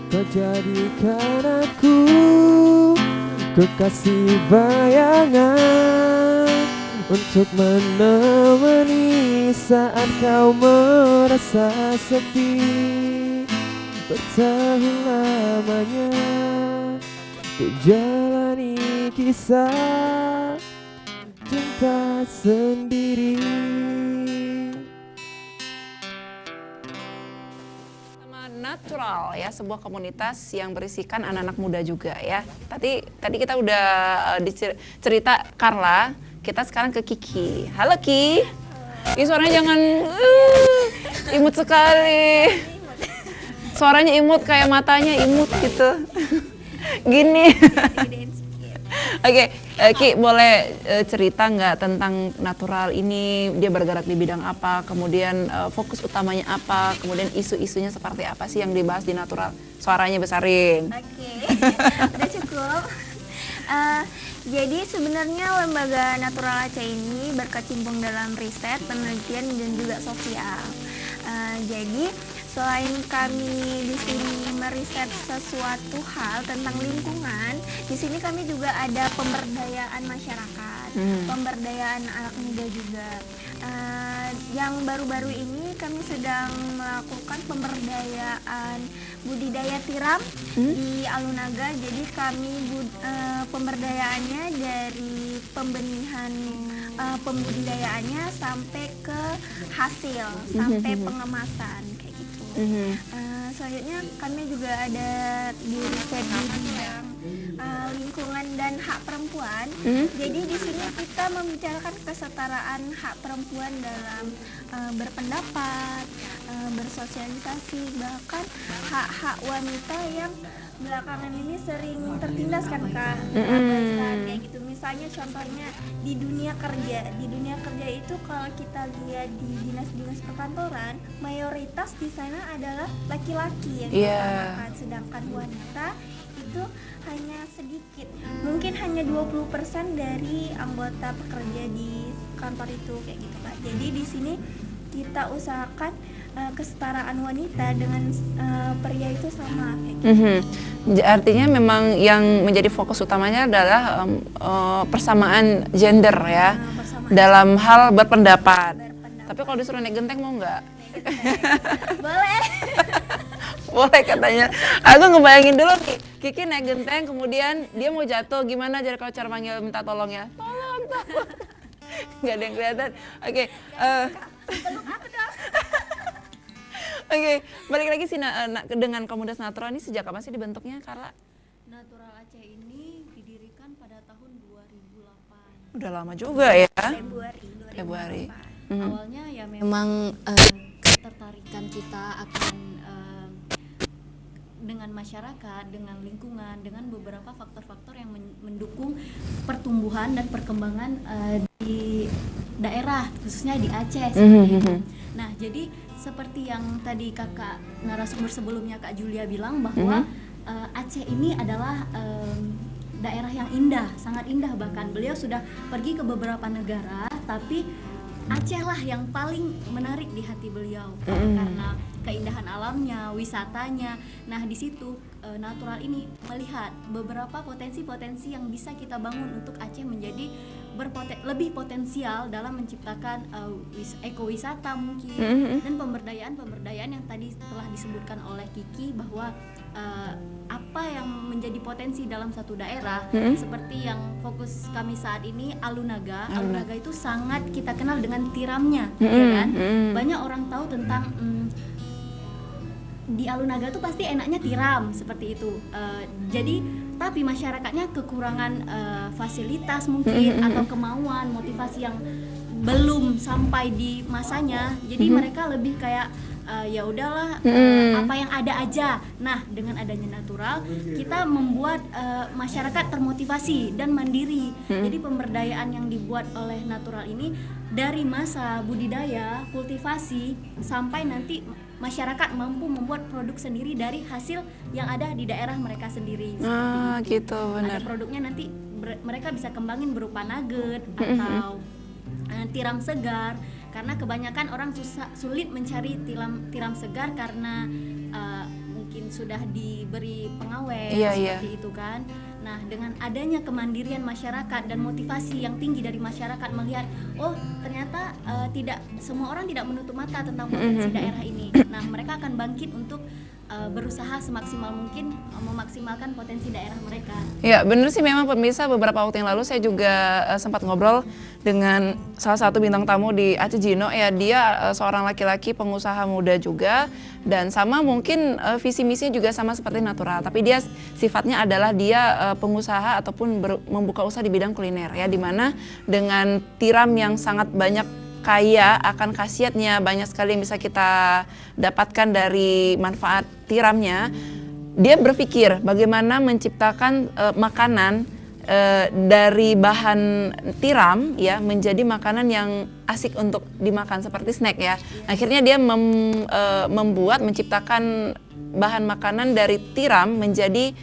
kau jadikan aku kekasih bayangan untuk menemani saat kau merasa sepi. Bertahun lamanya ku jalani kisah cinta sendiri. Natural ya, sebuah komunitas yang berisikan anak-anak muda juga ya. Tadi kita udah cerita Carla, kita sekarang ke Kiki. Halo Ki. Ih, suaranya jangan imut sekali. Suaranya imut kayak matanya imut gitu. Gini. Oke, Ki boleh cerita nggak tentang natural ini, dia bergerak di bidang apa, kemudian fokus utamanya apa, kemudian isu-isunya seperti apa sih yang dibahas di natural? Suaranya besarin. Oke, udah cukup. Jadi sebenarnya lembaga Natural Aceh ini berkecimpung dalam riset, penelitian dan juga sosial. Jadi selain kami di sini meriset sesuatu hal tentang lingkungan, di sini kami juga ada pemberdayaan masyarakat, pemberdayaan anak muda juga. Yang baru-baru ini kami sedang melakukan pemberdayaan budidaya tiram di Alunaga. Jadi kami pemberdayaannya dari pembenihan pembudidayaannya sampai ke hasil, sampai pengemasan kayak gitu. Selanjutnya kami juga ada di riset di bidang lingkungan dan hak perempuan. Jadi di sini kita membicarakan kesetaraan hak perempuan dalam berpendapat, bersosialisasi, bahkan hak-hak wanita yang belakangan ini sering tertindas kan Kak, kayak gitu. Misalnya contohnya di dunia kerja itu kalau kita lihat di dinas-dinas perkantoran, mayoritas di sana adalah laki-laki yang diutamakan, sedangkan wanita itu hanya sedikit, mungkin hanya 20% dari anggota pekerja di kantor itu kayak gitu Kak. Jadi di sini kita usahakan kesetaraan wanita dengan pria itu sama kayak gitu. Artinya memang yang menjadi fokus utamanya adalah persamaan gender ya, dalam hal berpendapat. Tapi kalau disuruh naik genteng mau nggak? Boleh. Boleh katanya. Aku ngebayangin dulu nih, Kiki naik genteng kemudian dia mau jatuh, gimana jadi kalau cara manggil minta tolong ya? Tolong. Nggak ada yang kelihatan. Oke. Oke, balik lagi sih dengan komunitas natural ini sejak kapan sih dibentuknya, Carla? Natural Aceh ini didirikan pada tahun 2008. Udah lama juga ya? Februari. Awalnya ya memang ketertarikan kita akan dengan masyarakat, dengan lingkungan, dengan beberapa faktor-faktor yang mendukung pertumbuhan dan perkembangan di daerah, khususnya di Aceh. Nah, jadi seperti yang tadi kakak narasumber sebelumnya Kak Julia bilang bahwa Aceh ini adalah daerah yang indah, sangat indah, bahkan beliau sudah pergi ke beberapa negara, tapi Aceh lah yang paling menarik di hati beliau karena keindahan alamnya, wisatanya. Nah, di situ natural ini melihat beberapa potensi-potensi yang bisa kita bangun untuk Aceh menjadi lebih potensial dalam menciptakan ekowisata mungkin dan pemberdayaan yang tadi telah disebutkan oleh Kiki bahwa apa yang menjadi potensi dalam satu daerah seperti yang fokus kami saat ini Alunaga itu sangat kita kenal dengan tiramnya, ya kan? Banyak orang tahu tentang di Alunaga tuh pasti enaknya tiram seperti itu. Jadi tapi masyarakatnya kekurangan fasilitas mungkin atau kemauan, motivasi yang belum sampai di masanya. Jadi mereka lebih kayak ya udahlah apa yang ada aja. Nah, dengan adanya natural kita membuat masyarakat termotivasi dan mandiri. Jadi pemberdayaan yang dibuat oleh natural ini dari masa budidaya, kultivasi sampai nanti masyarakat mampu membuat produk sendiri dari hasil yang ada di daerah mereka sendiri. Gitu, benar. Ada produknya nanti mereka bisa kembangin berupa nugget atau tiram segar, karena kebanyakan orang sulit mencari tiram segar karena mungkin sudah diberi pengawet Iya, seperti itu kan. Nah, dengan adanya kemandirian masyarakat dan motivasi yang tinggi dari masyarakat melihat, oh ternyata tidak semua orang tidak menutup mata tentang potensi daerah ini. Nah, mereka akan bangkit untuk berusaha semaksimal mungkin memaksimalkan potensi daerah mereka. Ya benar sih, memang pemirsa, beberapa waktu yang lalu saya juga sempat ngobrol dengan salah satu bintang tamu di Aceh Gino ya. Dia seorang laki-laki pengusaha muda juga, dan sama mungkin visi misinya juga sama seperti Natural, tapi dia sifatnya adalah dia pengusaha ataupun membuka usaha di bidang kuliner ya, dimana dengan tiram yang sangat banyak kaya akan khasiatnya, banyak sekali yang bisa kita dapatkan dari manfaat tiramnya. Dia berpikir bagaimana menciptakan makanan dari bahan tiram ya menjadi makanan yang asik untuk dimakan seperti snack ya. Akhirnya dia menciptakan bahan makanan dari tiram menjadi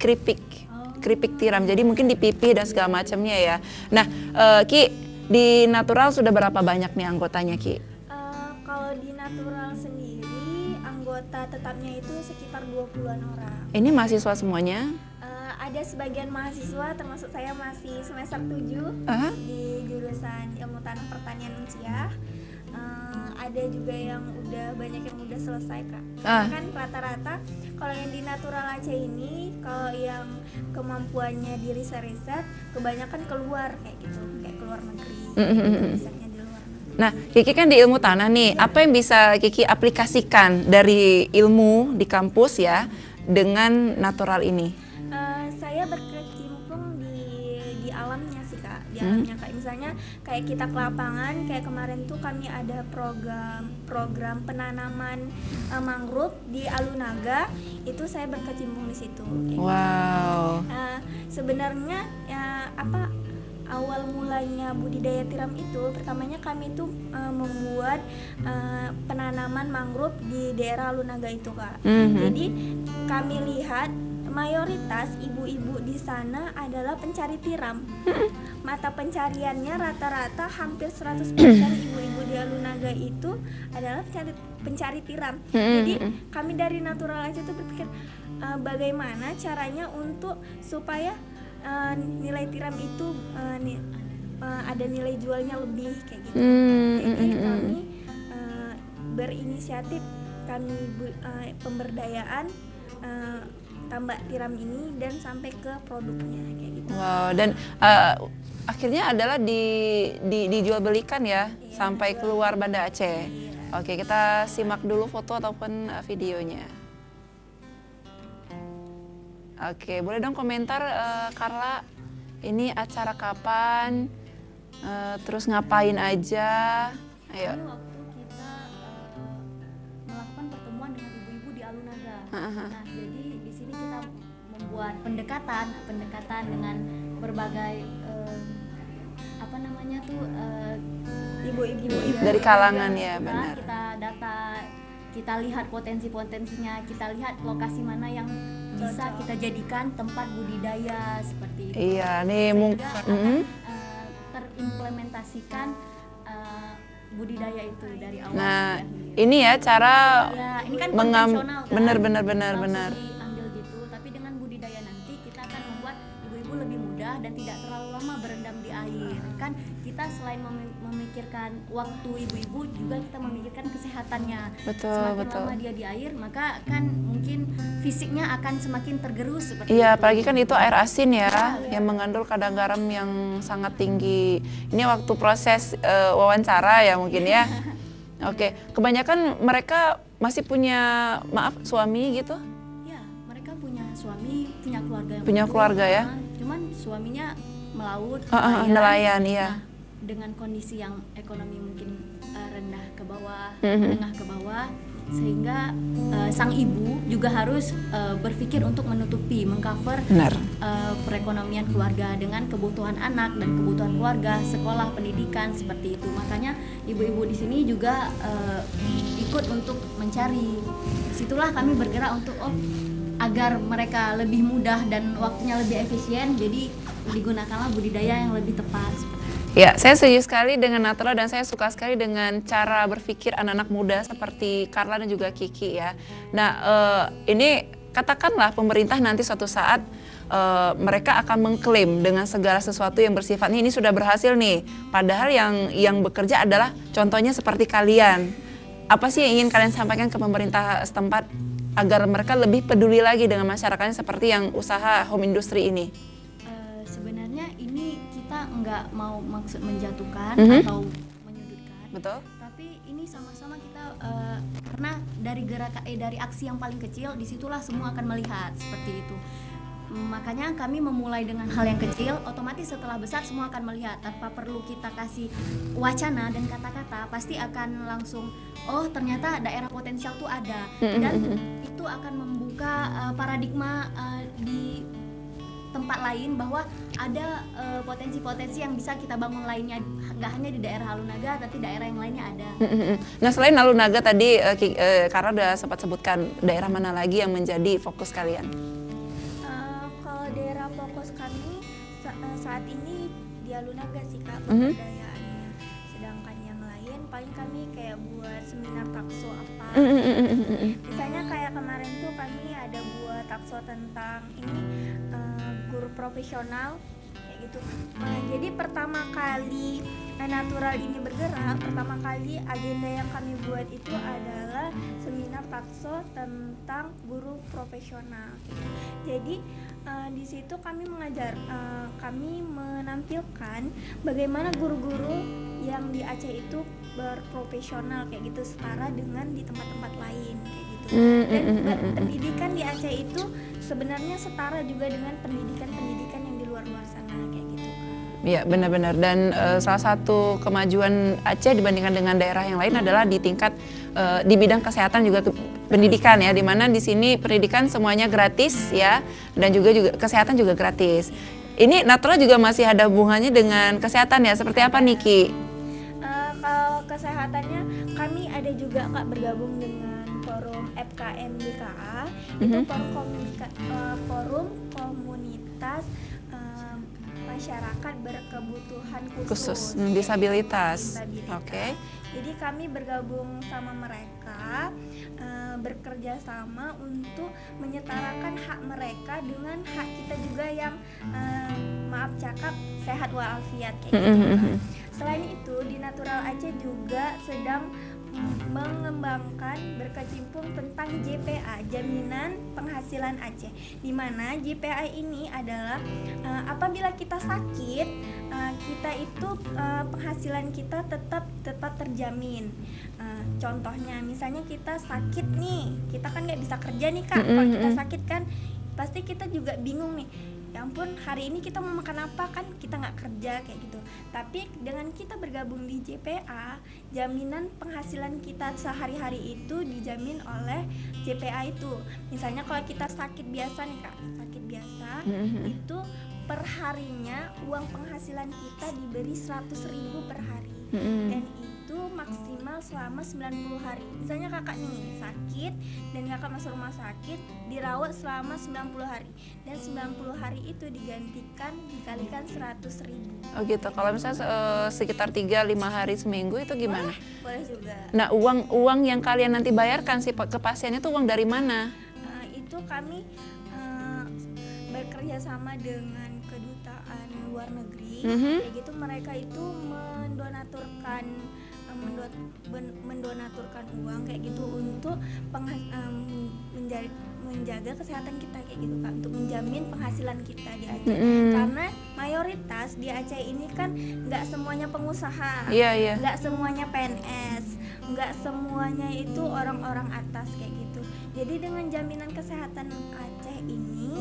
keripik tiram. Jadi mungkin dipipih dan segala macamnya ya. Nah, Ki, di Natural sudah berapa banyak nih anggotanya, Ki? Kalau di Natural sendiri anggota tetapnya itu sekitar 20-an orang. Ini mahasiswa semuanya? Ada sebagian mahasiswa, termasuk saya masih semester 7 di jurusan Ilmu Tanah Pertanian Unsiah. Ada juga yang banyak yang udah selesai, Kak. Kan rata-rata kalau yang di Natural Aceh ini, kalau yang kemampuannya di riset kebanyakan keluar kayak gitu, kayak keluar negeri, risetnya di luar negeri. Nah, Kiki kan di ilmu tanah nih, apa yang bisa Kiki aplikasikan dari ilmu di kampus ya dengan Natural ini? Saya berkecimpung di alamnya sih, Kak. Di alamnya, Kak. Misalnya kayak kita ke lapangan, kayak kemarin tuh kami ada program penanaman mangrove di Alunaga, itu saya berkecimpung di situ. Wow. Sebenarnya awal mulanya budidaya tiram itu, pertamanya kami tuh membuat penanaman mangrove di daerah Alunaga itu, Kak. Jadi kami lihat mayoritas ibu-ibu di sana adalah pencari tiram. Mata pencariannya rata-rata hampir 100% ibu-ibu di Alunaga itu adalah pencari tiram. Jadi kami dari Natural Aceh itu berpikir bagaimana caranya untuk supaya nilai tiram itu ada nilai jualnya lebih kayak gitu. Jadi kami berinisiatif, kami pemberdayaan tambak tiram ini dan sampai ke produknya kayak gitu. Wow, dan akhirnya adalah dijual belikan ya, sampai keluar Banda Aceh. Oke, kita simak dulu foto ataupun videonya. Oke, boleh dong komentar Carla, ini acara kapan, terus ngapain aja? Ayo. Ini waktu kita melakukan pertemuan dengan ibu-ibu di Alunaga. Nah, jadi di sini kita membuat pendekatan dengan berbagai Ibu-ibu dari kalangan yang ya, benar. Kita data, kita lihat potensinya, kita lihat lokasi mana yang bisa kita jadikan tempat budidaya seperti itu. Iya, nih Sehingga akan terimplementasikan budidaya itu dari awal. Nah, ya. ini ya cara Ya, ini kan konvensional kan. benar. Langsung diambil gitu, tapi dengan budidaya nanti kita akan membuat ibu-ibu lebih mudah dan tidak terlalu lama berendam di air. Kan kita selain memikirkan waktu ibu-ibu juga kita memikirkan kesehatannya. Semakin lama dia di air, maka kan mungkin fisiknya akan semakin tergerus seperti itu. Iya, apalagi kan itu air asin ya, yang mengandung kadar garam yang sangat tinggi. Ini waktu proses wawancara ya mungkin ya. Oke, kebanyakan mereka masih punya suami gitu? Ya, mereka punya suami, punya keluarga yang Punya utuh. keluarga ya? Cuman suaminya melaut, nelayan, iya. Nah, dengan kondisi yang ekonomi mungkin rendah ke bawah, menengah ke bawah, sehingga sang ibu juga harus berpikir untuk mengcover perekonomian keluarga dengan kebutuhan anak dan kebutuhan keluarga, sekolah, pendidikan seperti itu. Makanya ibu-ibu di sini juga ikut untuk mencari. Situlah kami bergerak untuk agar mereka lebih mudah dan waktunya lebih efisien, jadi digunakanlah budidaya yang lebih tepat. Ya, saya setuju sekali dengan natural dan saya suka sekali dengan cara berpikir anak-anak muda seperti Carla dan juga Kiki ya. Nah, ini katakanlah pemerintah nanti suatu saat mereka akan mengklaim dengan segala sesuatu yang bersifatnya ini sudah berhasil nih. Padahal yang bekerja adalah contohnya seperti kalian. Apa sih yang ingin kalian sampaikan ke pemerintah setempat agar mereka lebih peduli lagi dengan masyarakatnya seperti yang usaha home industry ini? Sebenarnya ini kita nggak mau maksud menjatuhkan atau menyudutkan. Betul. Tapi ini sama-sama kita karena dari aksi yang paling kecil disitulah semua akan melihat seperti itu. Makanya kami memulai dengan hal yang kecil, otomatis setelah besar semua akan melihat tanpa perlu kita kasih wacana dan kata-kata, pasti akan langsung oh ternyata daerah potensial tuh ada dan itu akan membuka paradigma di tempat lain bahwa ada potensi-potensi yang bisa kita bangun lainnya, nggak hanya di daerah Alunaga tapi daerah yang lainnya ada. Nah selain Alunaga tadi Karena udah sempat sebutkan daerah mana lagi yang menjadi fokus kalian? Kalau daerah fokus kami saat ini di Alunaga sih Kak perdayaannya. Sedangkan yang lain paling kami kayak buat seminar takso apa. Misalnya kayak kemarin tuh kami ada buat takso tentang ini guru profesional kayak gitu. Jadi pertama kali natural ini bergerak, pertama kali agenda yang kami buat itu adalah seminar takso tentang guru profesional. Jadi di situ kami kami menampilkan bagaimana guru-guru yang di Aceh itu berprofesional kayak gitu setara dengan di tempat-tempat lain kayak gitu. Dan pendidikan di Aceh itu sebenarnya setara juga dengan pendidikan-pendidikan yang di luar-luar sana kayak gitu. Ya benar-benar dan salah satu kemajuan Aceh dibandingkan dengan daerah yang lain adalah di tingkat di bidang kesehatan juga pendidikan ya, di mana di sini pendidikan semuanya gratis ya dan juga kesehatan juga gratis. Ini natural juga masih ada hubungannya dengan kesehatan ya, seperti apa Niki? Kalau kesehatannya kami ada juga Kak bergabung dengan forum FKM BKA, itu forum komunitas masyarakat berkebutuhan khusus disabilitas. Oke. Jadi kami bergabung sama mereka, bekerja sama untuk menyetarakan hak mereka dengan hak kita juga yang maaf cakap sehat walafiat kayak gitu. Selain itu di Natural Aceh juga sedang mengembangkan berkecimpung tentang JPA, Jaminan Penghasilan Aceh, di mana JPA ini adalah apabila kita sakit, kita itu penghasilan kita tetap terjamin. Contohnya misalnya kita sakit nih, kita kan nggak bisa kerja nih Kak. Kalau kita sakit kan pasti kita juga bingung nih, ya ampun hari ini kita mau makan apa, kan kita nggak kerja kayak gitu. Tapi dengan kita bergabung di JPA, jaminan penghasilan kita sehari-hari itu dijamin oleh JPA itu. Misalnya kalau kita sakit biasa nih Kak, sakit biasa itu per harinya uang penghasilan kita diberi 100.000 per hari. Dan itu maksimal selama 90 hari. Misalnya kakak nih sakit dan kakak masuk rumah sakit, dirawat selama 90 hari. Dan 90 hari itu dikalikan 100.000. Oh gitu. Kalau misalnya sekitar 3-5 hari seminggu itu gimana? Boleh juga. Nah, uang yang kalian nanti bayarkan ke pasien itu uang dari mana? Itu kami bekerja sama dengan kedutaan luar negeri. Kayak gitu mereka itu mendonaturkan uang kayak gitu untuk menjaga kesehatan kita kayak gitu Kak, untuk menjamin penghasilan kita di Aceh. Karena mayoritas di Aceh ini kan nggak semuanya pengusaha, nggak semuanya PNS, nggak semuanya itu orang-orang atas kayak gitu. Jadi dengan jaminan kesehatan Aceh ini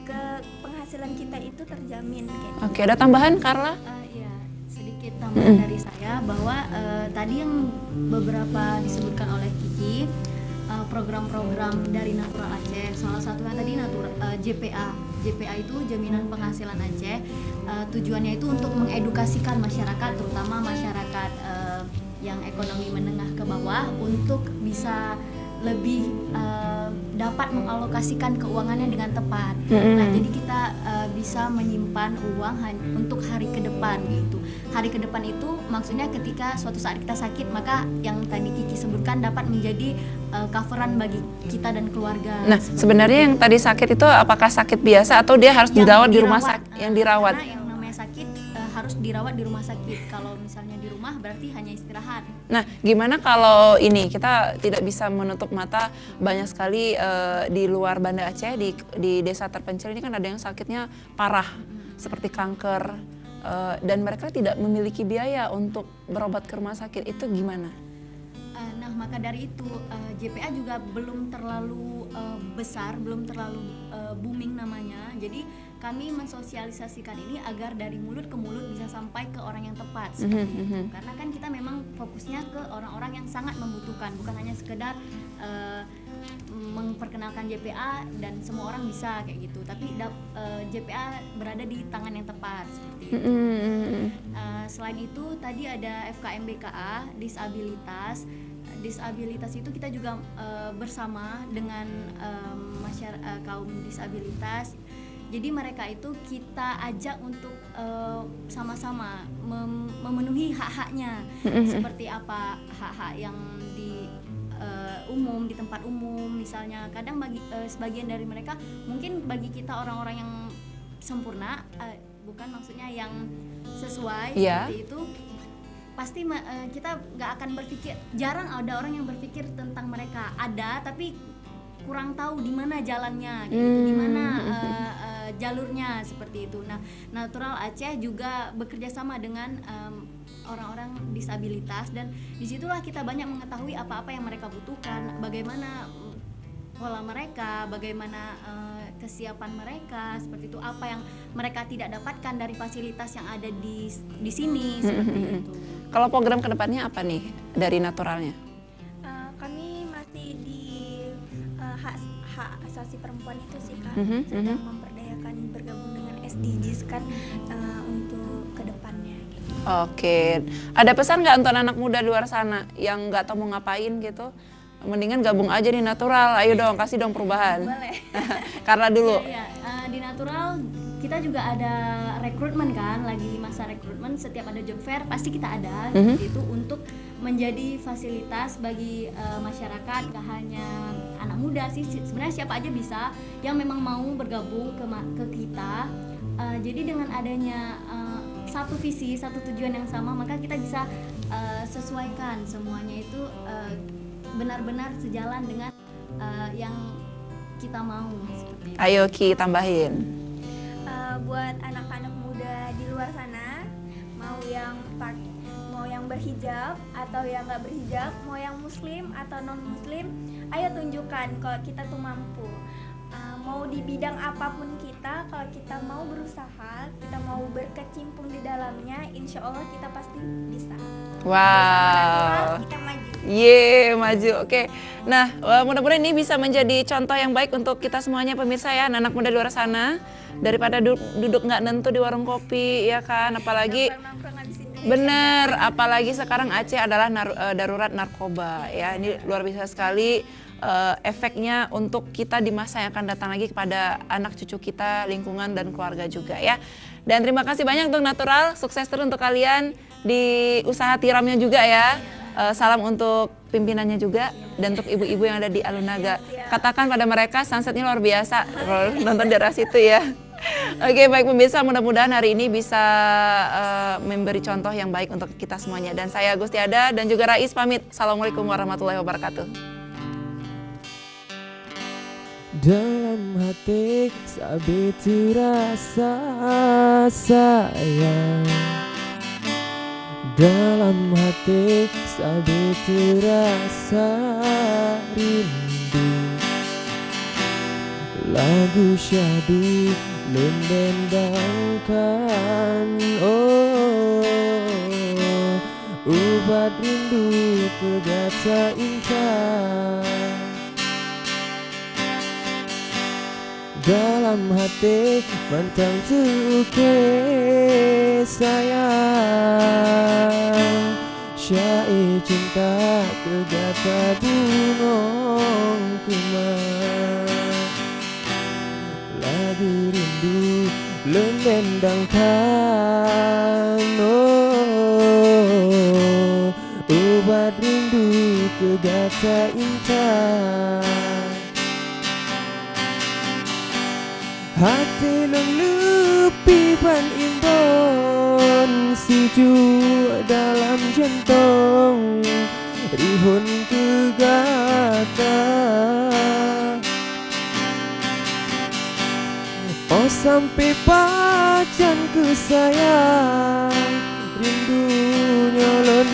ke penghasilan kita itu terjamin kayak gitu. Oke, ada tambahan Carla? Ya, sedikit tambahan dari saya bahwa tadi yang beberapa disebutkan oleh Kiki, program-program dari Natural Aceh, salah satunya tadi JPA. JPA itu Jaminan Penghasilan Aceh. Tujuannya itu untuk mengedukasikan masyarakat, terutama masyarakat yang ekonomi menengah ke bawah, untuk bisa lebih dapat mengalokasikan keuangannya dengan tepat. Nah, jadi kita bisa menyimpan uang untuk hari ke depan gitu. Hari ke depan itu maksudnya ketika suatu saat kita sakit, maka yang tadi Kiki sebutkan dapat menjadi coveran bagi kita dan keluarga. Nah, sebenarnya yang tadi sakit itu apakah sakit biasa atau dia harus dirawat di rumah sakit? Yang dirawat. Karena yang namanya sakit harus dirawat di rumah sakit. Kalau misalnya di rumah berarti hanya istirahat. Nah, gimana kalau ini kita tidak bisa menutup mata, banyak sekali di luar Banda Aceh di desa terpencil ini kan ada yang sakitnya parah seperti kanker dan mereka tidak memiliki biaya untuk berobat ke rumah sakit, itu gimana? Nah, maka dari itu JPA juga belum terlalu besar, belum terlalu booming namanya. Jadi kami mensosialisasikan ini agar dari mulut ke mulut bisa sampai ke orang yang tepat seperti itu. Karena kan kita memang fokusnya ke orang-orang yang sangat membutuhkan, bukan hanya sekedar memperkenalkan JPA dan semua orang bisa kayak gitu. Tapi JPA berada di tangan yang tepat seperti itu. Selain itu tadi ada FKM-BKA disabilitas. Disabilitas itu kita juga bersama dengan kaum disabilitas. Jadi mereka itu kita ajak untuk sama-sama memenuhi hak-haknya. Seperti apa hak-hak yang di umum, di tempat umum misalnya. Kadang bagi sebagian dari mereka mungkin bagi kita orang-orang yang sempurna, bukan maksudnya yang sesuai seperti itu, pasti kita nggak akan berpikir, jarang ada orang yang berpikir tentang mereka. Ada tapi kurang tahu di mana jalannya, gitu, di mana jalurnya seperti itu. Nah, Natural Aceh juga bekerja sama dengan orang-orang disabilitas dan disitulah kita banyak mengetahui apa-apa yang mereka butuhkan, bagaimana pola mereka, bagaimana kesiapan mereka seperti itu, apa yang mereka tidak dapatkan dari fasilitas yang ada di sini seperti itu. Kalau program kedepannya apa nih dari Naturalnya? Kami masih di hak asasi perempuan itu sih Kak, sedang memperdayakan bergabung dengan SDGs kan untuk kedepannya. Gitu. Oke, ada pesan nggak untuk anak muda di luar sana yang nggak tahu mau ngapain gitu? Mendingan gabung aja di Natural, ayo dong kasih dong perubahan. Boleh. Karena dulu. Iya, di Natural kita juga ada rekrutmen kan, lagi masa rekrutmen, setiap ada job fair pasti kita ada gitu untuk menjadi fasilitas bagi masyarakat, gak hanya anak muda sih, sebenarnya siapa aja bisa yang memang mau bergabung ke kita. Jadi dengan adanya satu visi, satu tujuan yang sama, maka kita bisa sesuaikan semuanya itu benar-benar sejalan dengan yang kita mau seperti itu. Ayo Ki tambahin. Buat anak-anak muda di luar sana, mau yang berhijab atau yang nggak berhijab, mau yang muslim atau non muslim, ayo tunjukkan kalau kita tuh mampu. Mau di bidang apapun kita, kalau kita mau berusaha, kita mau berkecimpung di dalamnya, insya Allah kita pasti bisa. Wow. Kita maju. Maju. Oke. Nah, mudah-mudahan ini bisa menjadi contoh yang baik untuk kita semuanya pemirsa ya, anak muda di luar sana. Daripada duduk nggak nentu di warung kopi, ya kan? Apalagi bener, apalagi sekarang Aceh adalah darurat narkoba ya. Ini luar biasa sekali efeknya untuk kita di masa yang akan datang lagi kepada anak cucu kita, lingkungan dan keluarga juga ya. Dan terima kasih banyak untuk Natural, sukses terus untuk kalian di usaha tiramnya juga ya. Salam untuk pimpinannya juga dan untuk ibu-ibu yang ada di Alunaga. Katakan pada mereka sunsetnya luar biasa. Nonton daerah situ ya. Oke, baik pemirsa, mudah-mudahan hari ini bisa memberi contoh yang baik untuk kita semuanya. Dan saya Gustiada dan juga Rais pamit. Assalamualaikum warahmatullahi wabarakatuh. Dalam hati sabi terasa sayang, dalam hati sabi terasa rindu. Lagu syahdu mendendangkan, obat rindu ke data indah. Dalam hati mantang tuke sayang, syair cinta kegata bungong kumar. Lagu rindu Lemendangkan oh, obat rindu ke gata intan. Hati lelupi ban imbon sejuk dalam jantung rihun ke gata. Oh sampai pacan ke sayang rindu nyolon